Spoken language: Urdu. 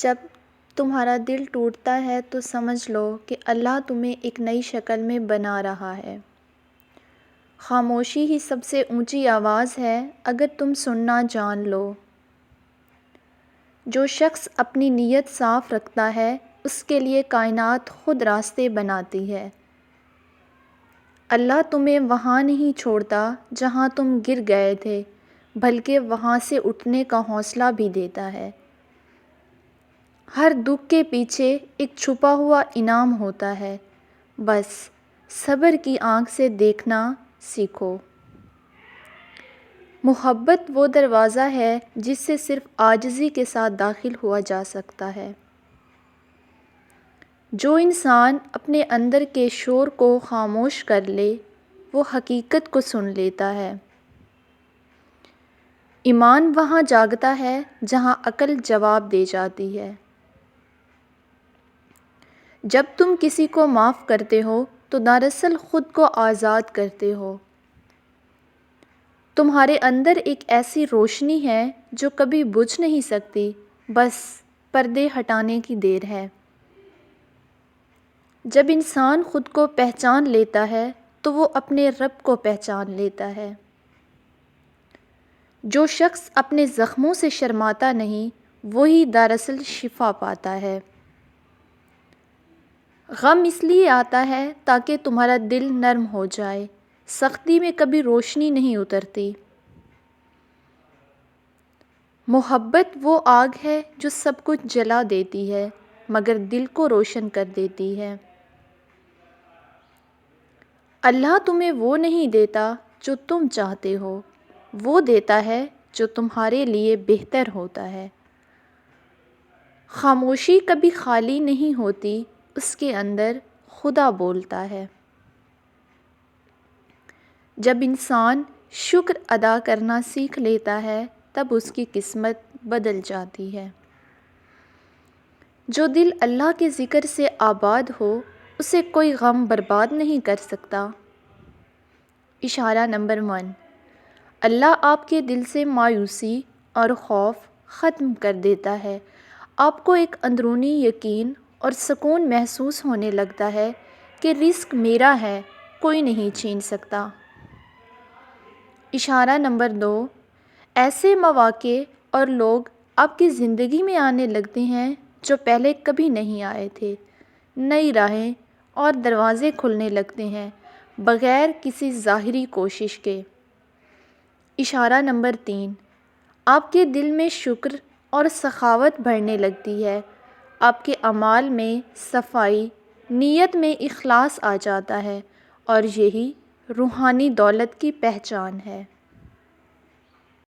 جب تمہارا دل ٹوٹتا ہے تو سمجھ لو کہ اللہ تمہیں ایک نئی شکل میں بنا رہا ہے۔ خاموشی ہی سب سے اونچی آواز ہے اگر تم سننا جان لو۔ جو شخص اپنی نیت صاف رکھتا ہے اس کے لیے کائنات خود راستے بناتی ہے۔ اللہ تمہیں وہاں نہیں چھوڑتا جہاں تم گر گئے تھے، بلکہ وہاں سے اٹھنے کا حوصلہ بھی دیتا ہے۔ ہر دکھ کے پیچھے ایک چھپا ہوا انعام ہوتا ہے، بس صبر کی آنکھ سے دیکھنا سیکھو۔ محبت وہ دروازہ ہے جس سے صرف عاجزی کے ساتھ داخل ہوا جا سکتا ہے۔ جو انسان اپنے اندر کے شور کو خاموش کر لے وہ حقیقت کو سن لیتا ہے۔ ایمان وہاں جاگتا ہے جہاں عقل جواب دے جاتی ہے۔ جب تم کسی کو معاف کرتے ہو تو دراصل خود کو آزاد کرتے ہو۔ تمہارے اندر ایک ایسی روشنی ہے جو کبھی بجھ نہیں سکتی، بس پردے ہٹانے کی دیر ہے۔ جب انسان خود کو پہچان لیتا ہے تو وہ اپنے رب کو پہچان لیتا ہے۔ جو شخص اپنے زخموں سے شرماتا نہیں وہی دراصل شفا پاتا ہے۔ غم اس لیے آتا ہے تاکہ تمہارا دل نرم ہو جائے، سختی میں کبھی روشنی نہیں اترتی۔ محبت وہ آگ ہے جو سب کچھ جلا دیتی ہے مگر دل کو روشن کر دیتی ہے۔ اللہ تمہیں وہ نہیں دیتا جو تم چاہتے ہو، وہ دیتا ہے جو تمہارے لیے بہتر ہوتا ہے۔ خاموشی کبھی خالی نہیں ہوتی، اس کے اندر خدا بولتا ہے۔ جب انسان شکر ادا کرنا سیکھ لیتا ہے تب اس کی قسمت بدل جاتی ہے۔ جو دل اللہ کے ذکر سے آباد ہو اسے کوئی غم برباد نہیں کر سکتا۔ اشارہ نمبر 1، اللہ آپ کے دل سے مایوسی اور خوف ختم کر دیتا ہے۔ آپ کو ایک اندرونی یقین اور سکون محسوس ہونے لگتا ہے کہ رزق میرا ہے، کوئی نہیں چھین سکتا۔ اشارہ نمبر 2، ایسے مواقع اور لوگ آپ کی زندگی میں آنے لگتے ہیں جو پہلے کبھی نہیں آئے تھے۔ نئی راہیں اور دروازے کھلنے لگتے ہیں بغیر کسی ظاہری کوشش کے۔ اشارہ نمبر 3، آپ کے دل میں شکر اور سخاوت بڑھنے لگتی ہے۔ آپ کے اعمال میں صفائی، نیت میں اخلاص آ جاتا ہے اور یہی روحانی دولت کی پہچان ہے۔